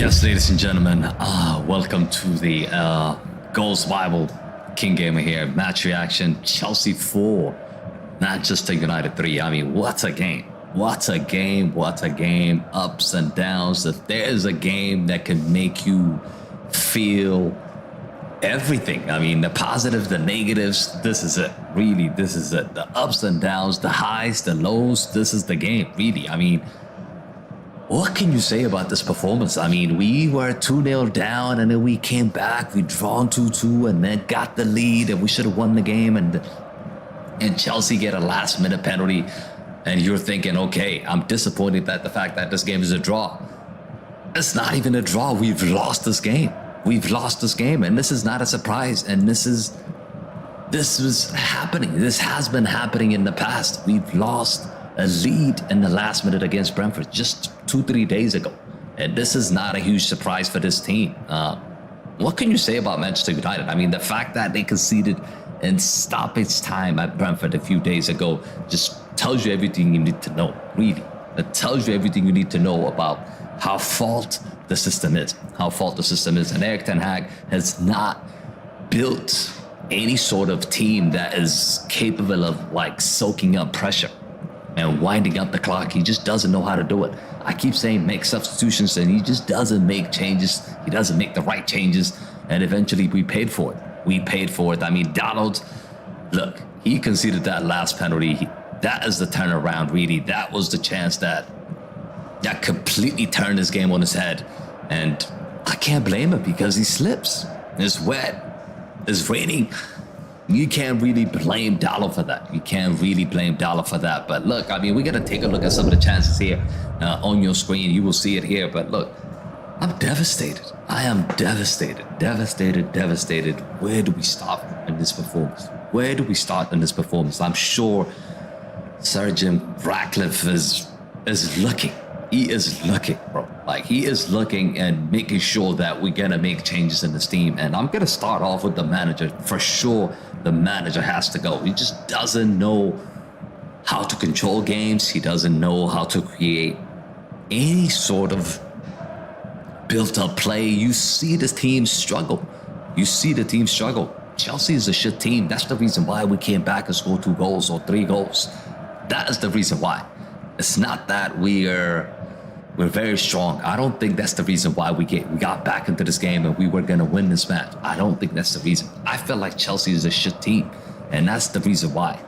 Yes, ladies and gentlemen, welcome to the Goals Bible. King Gamer here. Match reaction: Chelsea 4, Manchester United 3. I mean, what a game! What a game! What a game! Ups and downs. If there is a game that can make you feel everything, I mean, the positives, the negatives, this is it. Really, this is it. The ups and downs, the highs, the lows. This is the game. Really, I mean. What can you say about this performance? I mean, we were 2-0 down and then we came back, we drawn 2-2 and then got the lead and we should have won the game, and Chelsea get a last minute penalty and you're thinking, okay, I'm disappointed that the fact that this game is a draw. It's not even a draw. We've lost this game. We've lost this game, and this is not a surprise, and this was happening. This has been happening in the past. We've lost a lead in the last minute against Brentford just 2-3 days ago, and this is not a huge surprise for this team. What can you say about Manchester United? I mean, the fact that they conceded in stoppage time at Brentford a few days ago just tells you everything you need to know. Really, it tells you everything you need to know about how fault the system is. And Erik Ten Hag has not built any sort of team that is capable of like soaking up pressure and winding up the clock. He just doesn't know how to do it. I keep saying make substitutions, and he just doesn't make changes. He doesn't make the right changes, and eventually we paid for it. I mean, Donald, look, he conceded that last penalty. That is the turnaround, really. That was the chance that completely turned his game on his head, and I can't blame him because he slips. It's wet. It's raining. You can't really blame Dollar for that. But look, I mean, we got to take a look at some of the chances here on your screen. You will see it here. But look, I'm devastated. I am devastated. Where do we start in this performance? I'm sure Sir Jim Ratcliffe is looking. He is looking, bro. Like, he is looking and making sure that we're going to make changes in this team. And I'm going to start off with the manager. For sure, the manager has to go. He just doesn't know how to control games. He doesn't know how to create any sort of built-up play. You see this team struggle. Chelsea is a shit team. That's the reason why we came back and scored 2 goals or 3 goals. That is the reason why. It's not that we're very strong. I don't think that's the reason why we got back into this game and we were going to win this match. I don't think that's the reason. I feel like Chelsea is a shit team, and that's the reason why.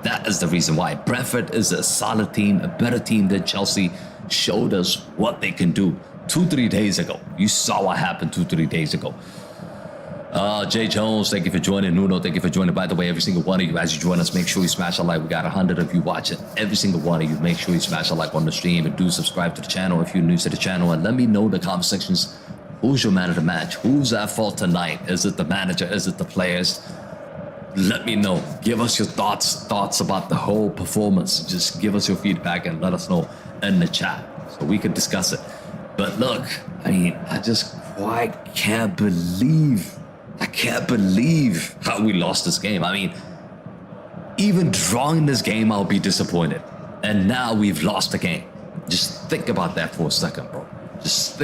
That is the reason why. Brentford is a solid team, a better team than Chelsea. Showed us what they can do 2-3 days ago. You saw what happened 2-3 days ago. Jay Jones, thank you for joining. Nuno, thank you for joining. By the way, every single one of you, as you join us, make sure you smash a like. We got 100 of you watching. Every single one of you, make sure you smash a like on the stream, and do subscribe to the channel if you're new to the channel. And let me know in the comment sections, who's your man of the match? Who's at fault tonight? Is it the manager? Is it the players? Let me know. Give us your thoughts about the whole performance. Just give us your feedback and let us know in the chat so we can discuss it. But look, I mean, I just quite can't believe how we lost this game. I mean, even drawing this game, I'll be disappointed. And now we've lost the game. Just think about that for a second, bro. It's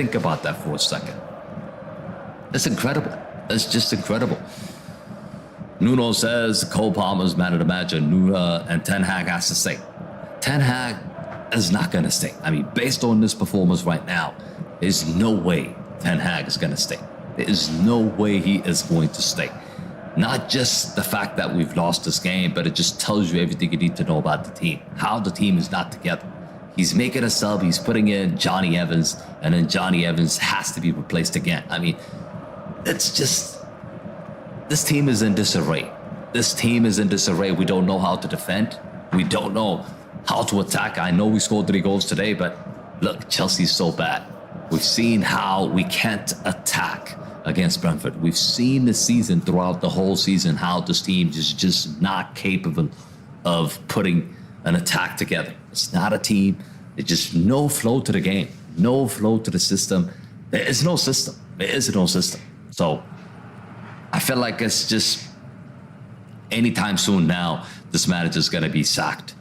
incredible. It's just incredible. Nuno says Cole Palmer's man of the match, and Ten Hag has to stay. Ten Hag is not going to stay. I mean, based on this performance right now, there's no way Ten Hag is going to stay. There is no way he is going to stay. Not just the fact that we've lost this game, but it just tells you everything you need to know about the team. How the team is not together. He's making a sub. He's putting in Johnny Evans, and then Johnny Evans has to be replaced again. I mean, it's just... This team is in disarray. We don't know how to defend. We don't know how to attack. I know we scored 3 goals today, but look, Chelsea's so bad. We've seen how we can't attack against Brentford. We've seen this season, throughout the whole season, how this team is just not capable of putting an attack together. It's not a team. There's just no flow to the game, no flow to the system. There is no system. So I feel like it's just anytime soon now, this manager's going to be sacked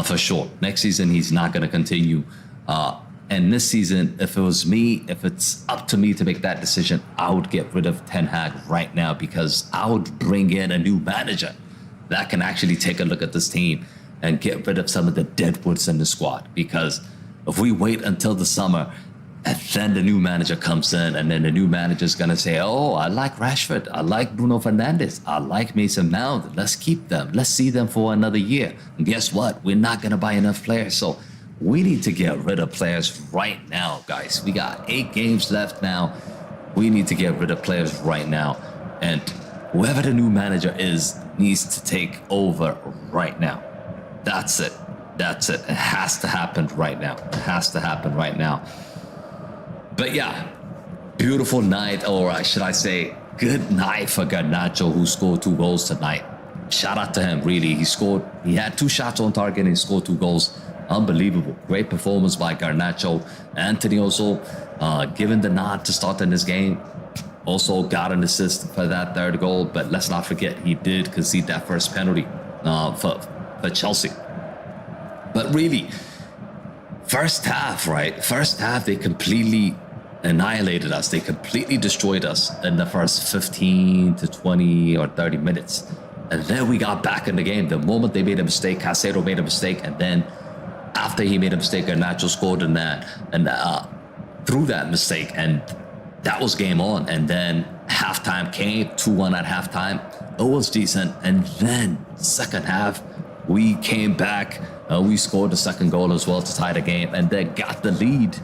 for sure. Next season, he's not going to continue And this season, if it was me, if it's up to me to make that decision, I would get rid of Ten Hag right now, because I would bring in a new manager that can actually take a look at this team and get rid of some of the deadwoods in the squad. Because if we wait until the summer and then the new manager comes in, and then the new manager is going to say, oh, I like Rashford, I like Bruno Fernandes, I like Mason Mount, let's keep them, let's see them for another year. And guess what? We're not going to buy enough players. So we need to get rid of players right now, guys. We got 8 games left now. We need to get rid of players right now. And whoever the new manager is needs to take over right now. That's it. That's it. It has to happen right now. It has to happen right now. But yeah, beautiful night, or should I say, good night for Garnacho, who scored 2 goals tonight. Shout out to him, really. He had 2 shots on target and he scored 2 goals. Unbelievable. Great performance by Garnacho. Anthony also given the nod to start in this game. Also got an assist for that 3rd goal. But let's not forget, he did concede that first penalty for Chelsea. But really, first half, right? First half, they completely annihilated us. They completely destroyed us in the first 15 to 20 or 30 minutes. And then we got back in the game. The moment they made a mistake, Casero made a mistake, and then after he made a mistake, Garnacho scored in that, and through that mistake, and that was game on. And then halftime came, 2-1 at halftime. It was decent, and then second half, we came back. We scored the 2nd goal as well to tie the game, and then got the lead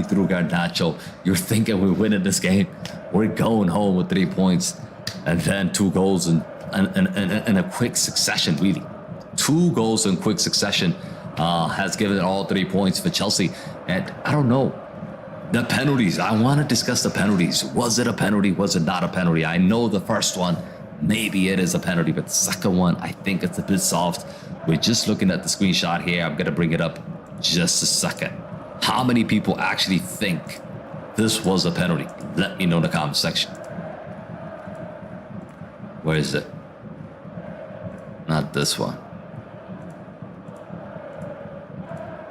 through Garnacho. You're thinking we're winning this game. We're going home with 3 points, and then 2 goals in a quick succession, really. 2 goals in quick succession has given it all 3 points for Chelsea. And I don't know, the penalties. I want to discuss the penalties. Was it a penalty? Was it not a penalty? I know the first one, maybe it is a penalty, but the second one, I think it's a bit soft. We're just looking at the screenshot here. I'm going to bring it up just a second. How many people actually think this was a penalty? Let me know in the comment section. Where is it? Not this one.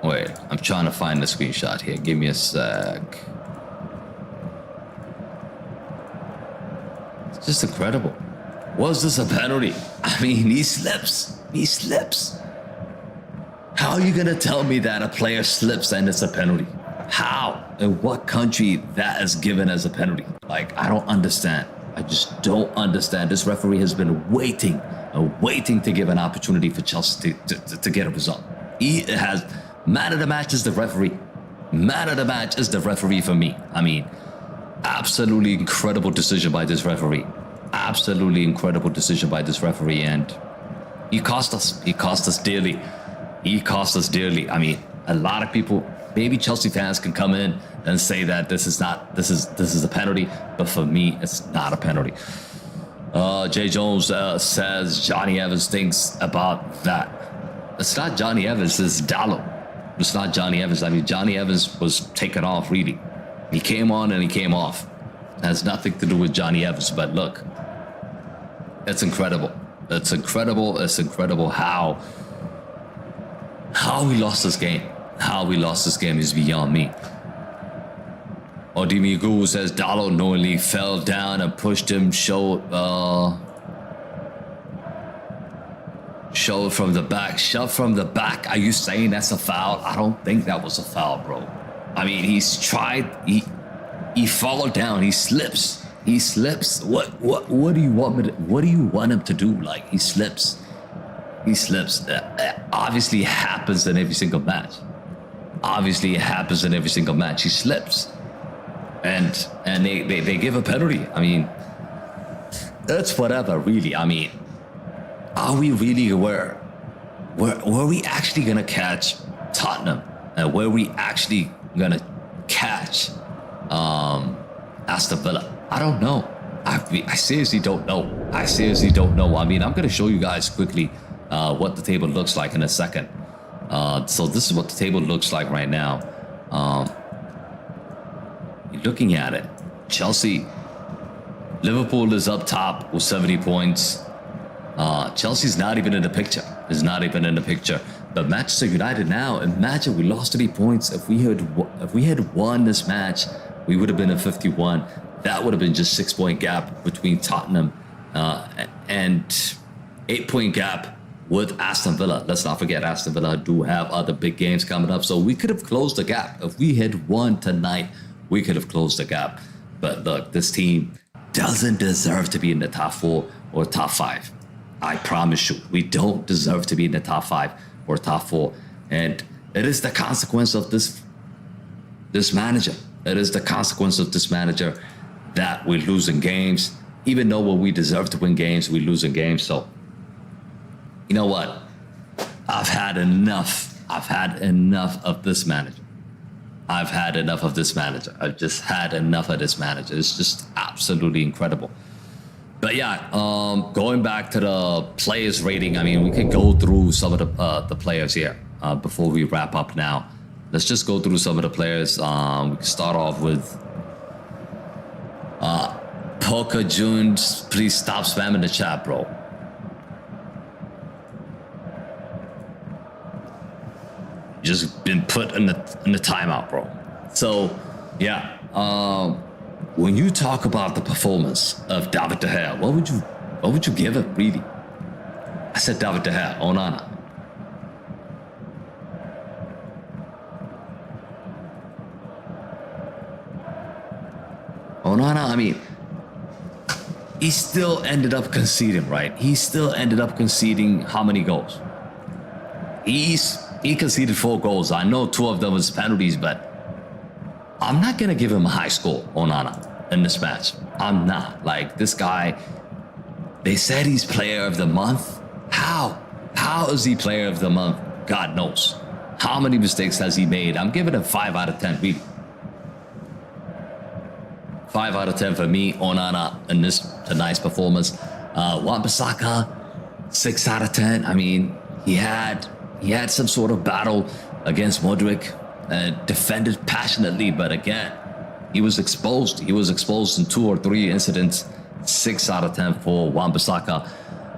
Wait, I'm trying to find the screenshot here. Give me a sec. It's just incredible. Was this a penalty? I mean, he slips. He slips. How are you going to tell me that a player slips and it's a penalty? How? In what country that is given as a penalty? Like, I don't understand. I just don't understand. This referee has been waiting to give an opportunity for Chelsea to get a result. He has... Man of the match is the referee. Man of the match is the referee for me. I mean, absolutely incredible decision by this referee. Absolutely incredible decision by this referee, and he cost us. He cost us dearly. He cost us dearly. I mean, a lot of people, maybe Chelsea fans, can come in and say that this is a penalty, but for me, it's not a penalty. Jay Jones says Johnny Evans thinks about that. It's not Johnny Evans, it's Dallo. It's not Johnny Evans. I mean, Johnny Evans was taken off, really. He came on and he came off. It has nothing to do with Johnny Evans, but look, it's incredible. It's incredible. It's incredible how we lost this game. How we lost this game is beyond me. Odimigu says Dallo knowingly fell down and pushed him, showed from the back, shoved from the back. Are you saying that's a foul? I don't think that was a foul, bro. I mean, he's tried. He followed down. He slips. He slips. What do you want me to? What do you want him to do? Like, he slips. He slips. Obviously, it happens in every single match. Obviously, it happens in every single match. He slips, and they give a penalty. I mean, that's whatever, really. I mean, are we really were we actually gonna catch Tottenham, and were we actually gonna catch Aston Villa? I don't know. I seriously don't know. I seriously don't know. I mean, I'm gonna show you guys quickly what the table looks like in a second. So this is what the table looks like right now. You're looking at it. Chelsea, Liverpool is up top with 70 points. Chelsea's not even in the picture. Is not even in the picture. But Manchester United now, imagine we lost 3 points. If we had won this match, we would have been at 51. That would have been just 6-point gap between Tottenham and 8-point gap with Aston Villa. Let's not forget Aston Villa do have other big games coming up. So we could have closed the gap. If we had won tonight, we could have closed the gap. But look, this team doesn't deserve to be in the top 4 or top 5. I promise you, we don't deserve to be in the top 5 or top 4. And it is the consequence of this manager. It is the consequence of this manager that we're losing games. Even though when we deserve to win games, we're losing games. So, you know what? I've had enough. I've had enough of this manager. I've had enough of this manager. I've just had enough of this manager. It's just absolutely incredible. But yeah, going back to the players rating, I mean, we can go through some of the players here before we wrap up now. Let's just go through some of the players. We can start off with Poker Junes. Please stop spamming the chat, bro. Just been put in the timeout, bro. So yeah, when you talk about the performance of David De Gea, what would you give it, really? I said David De Gea, Onana. Onana, I mean, he still ended up conceding, right? He still ended up conceding how many goals? He conceded 4 goals. I know 2 of them was penalties, but I'm not going to give him a high score, Onana, in this match. I'm not. Like, this guy, they said he's player of the month. How? How is he player of the month? God knows. How many mistakes has he made? I'm giving him 5 out of 10, really. 5 out of 10 for me, Onana, in tonight's performance. Wan-Bissaka, 6 out of 10. I mean, he had some sort of battle against Modric, defended passionately, but again, he was exposed. He was exposed in 2 or 3 incidents. 6 out of 10 for Wan-Bissaka.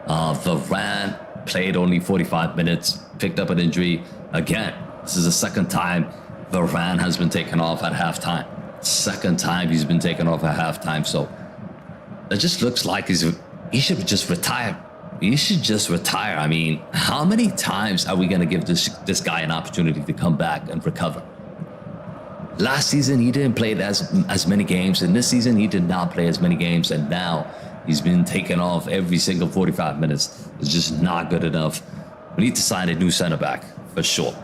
Varane played only 45 minutes, picked up an injury. Again, this is the second time Varane has been taken off at halftime. Second time he's been taken off at halftime. So it just looks like he should just retire. He should just retire. I mean, how many times are we going to give this guy an opportunity to come back and recover? Last season, he didn't play as many games. And this season, he did not play as many games. And now he's been taken off every single 45 minutes. It's just not good enough. We need to sign a new center back for sure.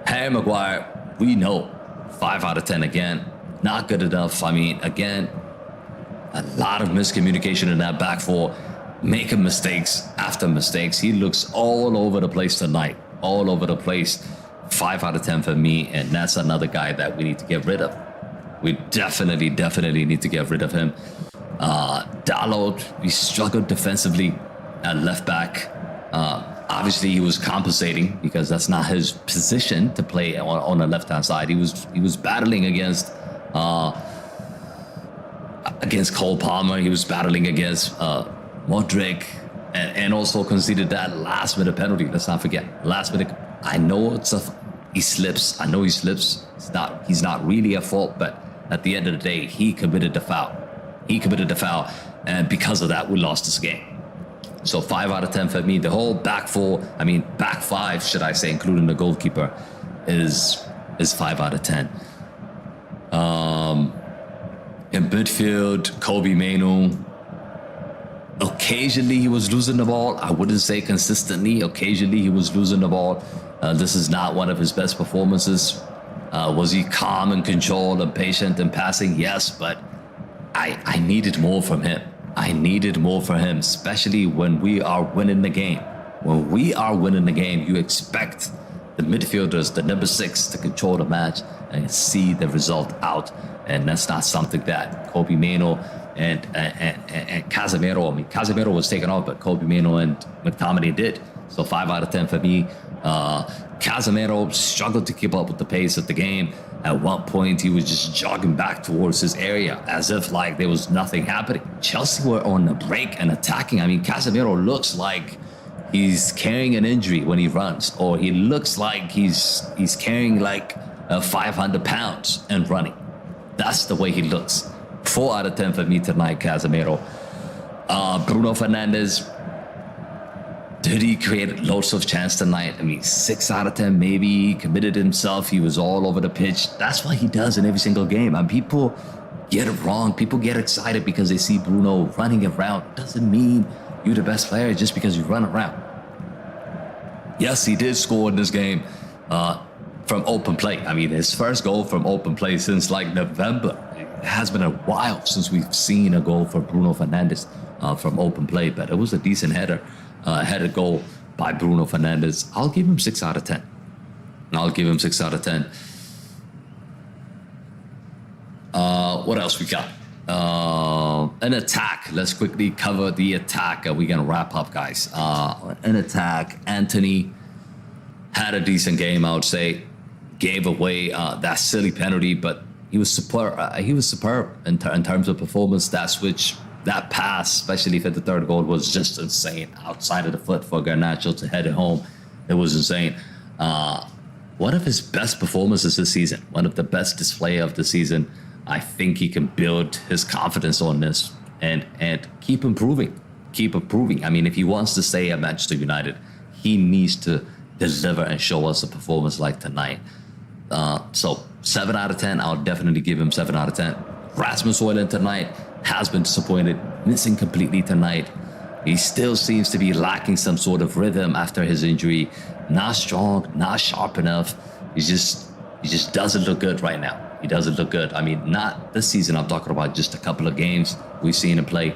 Harry Maguire, we know 5 out of 10 again. Not good enough. I mean, again, a lot of miscommunication in that back 4. Making mistakes after mistakes. He looks all over the place tonight. All over the place. 5 out of 10 for me. And that's another guy that we need to get rid of. We definitely need to get rid of him. Dalot, he struggled defensively at left back. Obviously, he was compensating because that's not his position to play on the left-hand side. He was battling against Cole Palmer. He was battling against Modric, and also conceded that last-minute penalty. Let's not forget, last-minute. I know he slips. I know he slips. He's not really at fault, but at the end of the day, he committed the foul. And because of that, we lost this game. So 5 out of 10 for me. The whole back 5, should I say, including the goalkeeper, is 5 out of 10. In midfield, Kobe Mainoo. Occasionally he was losing the ball. I wouldn't say consistently. Occasionally he was losing the ball. This is not one of his best performances. Was he calm and controlled and patient and passing? Yes, but I needed more from him. I needed more from him, especially when we are winning the game. When we are winning the game, you expect the midfielders, the number 6, to control the match and see the result out. And that's not something that Kobe Mainoo and Casemiro. I mean, Casemiro was taken off, but Kobe Mainoo and McTominay did. So 5 out of 10 for me. Casemiro struggled to keep up with the pace of the game. At one point, he was just jogging back towards his area as if like there was nothing happening. Chelsea were on the break and attacking. I mean, Casemiro looks like he's carrying an injury when he runs, or he looks like he's carrying like 500 pounds and running. That's the way he looks. 4 out of 10 for me tonight, Casemiro. Bruno Fernandes, did he create loads of chance tonight? I mean, 6 out of 10 maybe. He committed himself. He was all over the pitch. That's what he does in every single game. And people get it wrong. People get excited because they see Bruno running around. Doesn't mean you're the best player just because you run around. Yes, he did score in this game from open play. I mean, his first goal from open play since like November. It has been a while since we've seen a goal for Bruno Fernandes from open play, but it was a decent headed goal by Bruno Fernandes. I'll give him 6 out of 10. I'll give him 6 out of 10. What else we got? An attack. Let's quickly cover the attack. We're going to wrap up, guys. An attack. Anthony had a decent game, I would say. Gave away that silly penalty, but he was superb. He was superb in terms of performance. That pass, especially for the third goal, was just insane. Outside of the foot for Garnacho to head it home. It was insane. One of his best performances this season. One of the best display of the season. I think he can build his confidence on this and keep improving. Keep improving. I mean, if he wants to stay at Manchester United, he needs to deliver and show us a performance like tonight. So 7 out of 10, I'll definitely give him 7 out of 10. Rasmus Højlund tonight has been disappointed, missing completely tonight. He still seems to be lacking some sort of rhythm after his injury. Not strong, not sharp enough. He just doesn't look good right now. He doesn't look good. I mean, not this season. I'm talking about just a couple of games we've seen him play.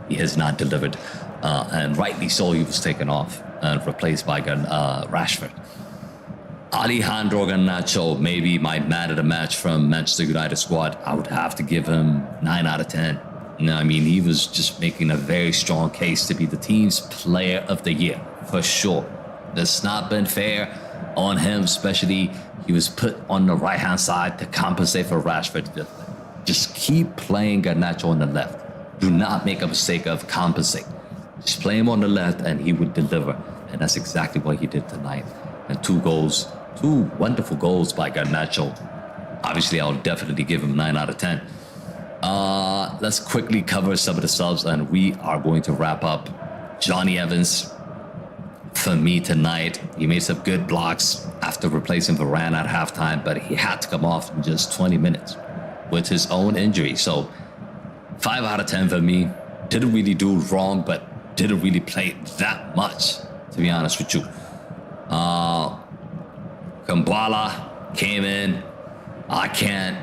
He has not delivered. And rightly so, he was taken off and replaced by Rashford. Alejandro Garnacho, maybe my man of the match from Manchester United squad. I would have to give him 9 out of 10. I mean, he was just making a very strong case to be the team's player of the year, for sure. It's not been fair on him, especially he was put on the right-hand side to compensate for Rashford. Just keep playing Garnacho on the left. Do not make a mistake of compensate. Just play him on the left and he would deliver. And that's exactly what he did tonight. And 2 goals, 2 wonderful goals by Garnacho. Obviously, I'll definitely give him 9 out of 10. Let's quickly cover some of the subs and we are going to wrap up. Johnny Evans, for me tonight, he made some good blocks after replacing Varane at halftime, but he had to come off in just 20 minutes with his own injury. So 5 out of 10 for me. Didn't really do wrong, but didn't really play that much, to be honest with you. Kambala came in. I can't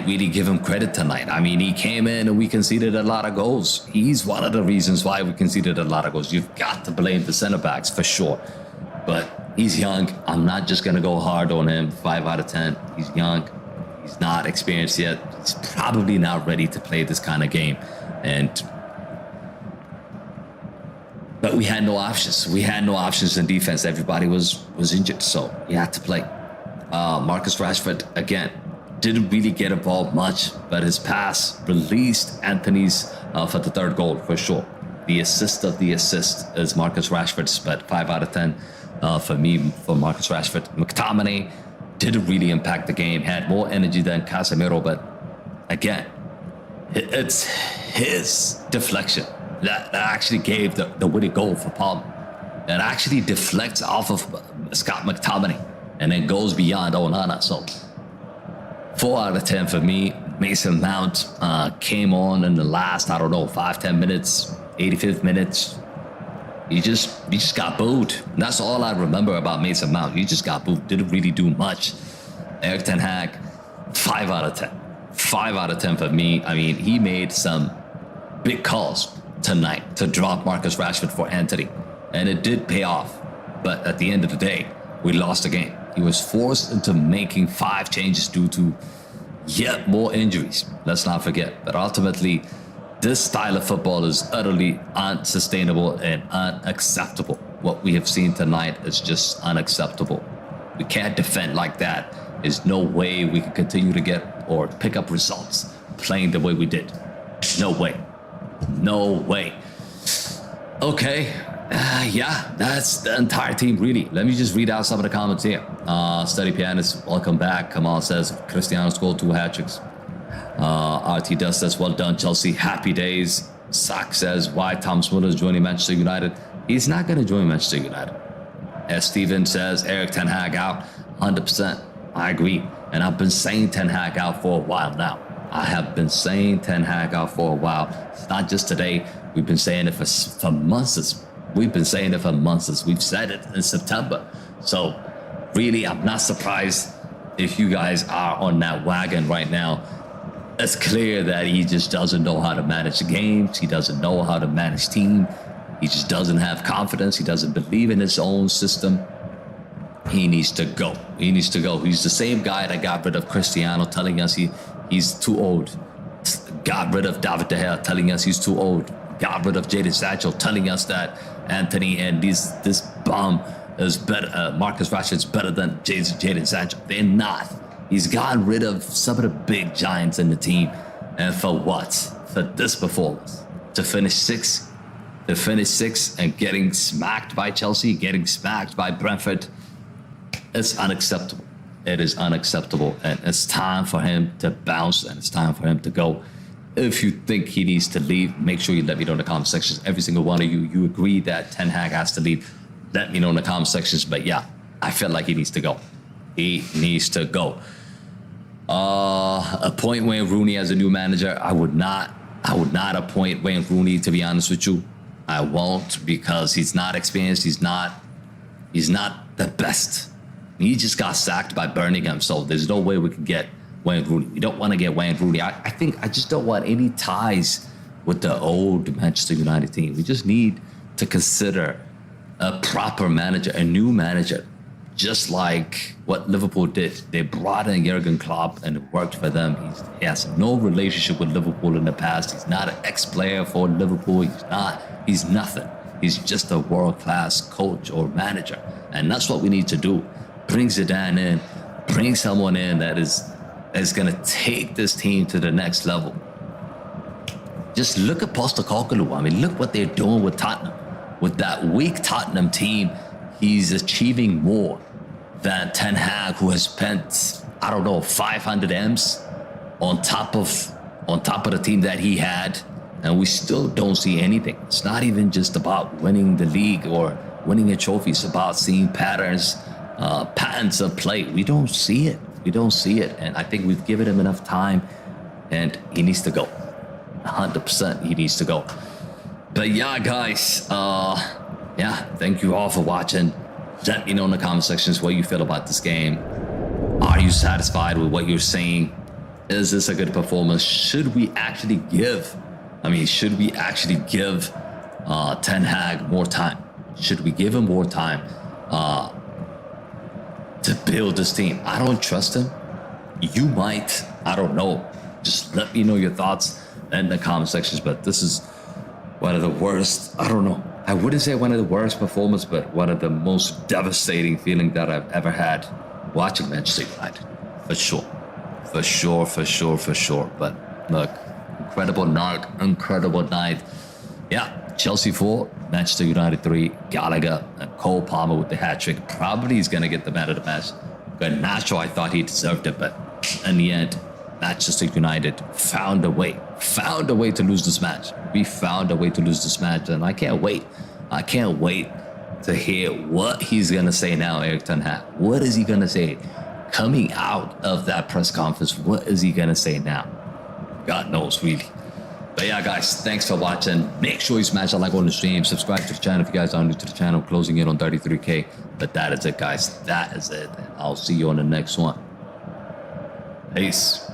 really give him credit tonight. I mean, he came in and we conceded a lot of goals. He's one of the reasons why we conceded a lot of goals. You've got to blame the center backs for sure. But he's young. I'm not just going to go hard on him. 5 out of 10. He's young. He's not experienced yet. He's probably not ready to play this kind of game. But we had no options. We had no options in defense. Everybody was injured, so he had to play. Marcus Rashford, again, didn't really get involved much, but his pass released Anthony's for the third goal, for sure. The assist of the assist is Marcus Rashford's, but 5 out of 10 for me, for Marcus Rashford. McTominay didn't really impact the game, had more energy than Casemiro, but again, it's his deflection that actually gave the winning goal for Palmer. That actually deflects off of Scott McTominay and then goes beyond Onana. So 4 out of 10 for me. Mason Mount came on in the last, 5-10 minutes, 85th minutes. He just got booed. That's all I remember about Mason Mount. He just got booed. Didn't really do much. Erik ten Hag, 5 out of 10. 5 out of 10 for me. I mean, he made some big calls tonight to drop Marcus Rashford for Anthony. And it did pay off. But at the end of the day, we lost the game. He was forced into making 5 changes due to yet more injuries. Let's not forget. But ultimately, this style of football is utterly unsustainable and unacceptable. What we have seen tonight is just unacceptable. We can't defend like that. There's no way we can continue to get or pick up results playing the way we did. No way. No way. Okay. Yeah, that's the entire team, really. Let me just read out some of the comments here. Study Pianist, welcome back. Kamal says, Cristiano scored 2 hat-tricks. RT Dust says, well done, Chelsea. Happy days. Sak says, why Thomas Muller is joining Manchester United? He's not going to join Manchester United. As Steven says, Eric Ten Hag out. 100%. I agree. And I've been saying Ten Hag out for a while now. I have been saying Ten Hag out for a while. It's not just today. We've been saying it for months. We've been saying it for months. We've said it in September. So really, I'm not surprised if you guys are on that wagon right now. It's clear that he just doesn't know how to manage the games. He doesn't know how to manage team. He just doesn't have confidence. He doesn't believe in his own system. He needs to go. He needs to go. He's the same guy that got rid of Cristiano, telling us he's too old. Got rid of David De Gea, telling us he's too old. Got rid of Jadon Sancho, telling us that Anthony and this bum is better. Marcus Rashford's better than Jadon Sancho. They're not. He's gotten rid of some of the big giants in the team. And for what? For this performance. To finish sixth and getting smacked by Chelsea, getting smacked by Brentford. It's unacceptable. It is unacceptable. And it's time for him to bounce, and it's time for him to go. If you think he needs to leave, make sure you let me know in the comment sections. Every single one of you agree that Ten Hag has to leave. Let me know in the comment sections. But yeah, I feel like he needs to go. He needs to go. Appoint Wayne Rooney as a new manager. I would not appoint Wayne Rooney, to be honest with you. I won't, because he's not experienced. He's not the best. He just got sacked by Birmingham, so there's no way we can get Wayne Rooney. We don't want to get Wayne Rooney. I think I just don't want any ties with the old Manchester United team. We just need to consider a proper manager, a new manager, just like what Liverpool did. They brought in Jurgen Klopp and it worked for them. He has no relationship with Liverpool in the past. He's not an ex-player for Liverpool. He's nothing. He's just a world-class coach or manager. And that's what we need to do. Bring Zidane in, bring someone in that is going to take this team to the next level. Just look at Postecoglou. I mean, look what they're doing with Tottenham. With that weak Tottenham team, he's achieving more than Ten Hag, who has spent, 500 M's on top of the team that he had, and we still don't see anything. It's not even just about winning the league or winning a trophy. It's about seeing patterns of play. We don't see it. And I think we've given him enough time, and he needs to go. 100% he needs to go. But yeah, guys, thank you all for watching. Let me know in the comment sections what you feel about this game. Are you satisfied with what you're seeing? Is this a good performance? Should we actually give Ten Hag more time? Should we give him more time to build this team? I don't trust him. You might. I don't know. Just let me know your thoughts in the comment sections. But this is one of the worst. I don't know. I wouldn't say one of the worst performances, but one of the most devastating feelings that I've ever had watching Manchester United. For sure. But look, incredible night. Yeah, Chelsea 4, Manchester United 3, Gallagher and Cole Palmer with the hat-trick. Probably he's going to get the man of the match. Garnacho, I thought he deserved it, but in the end, Manchester United found a way to lose this match. We found a way to lose this match, and I can't wait to hear what he's going to say now, Eric Ten Hag. What is he going to say? Coming out of that press conference, what is he going to say now? God knows, really. But yeah, guys, thanks for watching. Make sure you smash that like on the stream. Subscribe to the channel if you guys are new to the channel. Closing in on 33K. But that is it, guys. That is it. And I'll see you on the next one. Peace.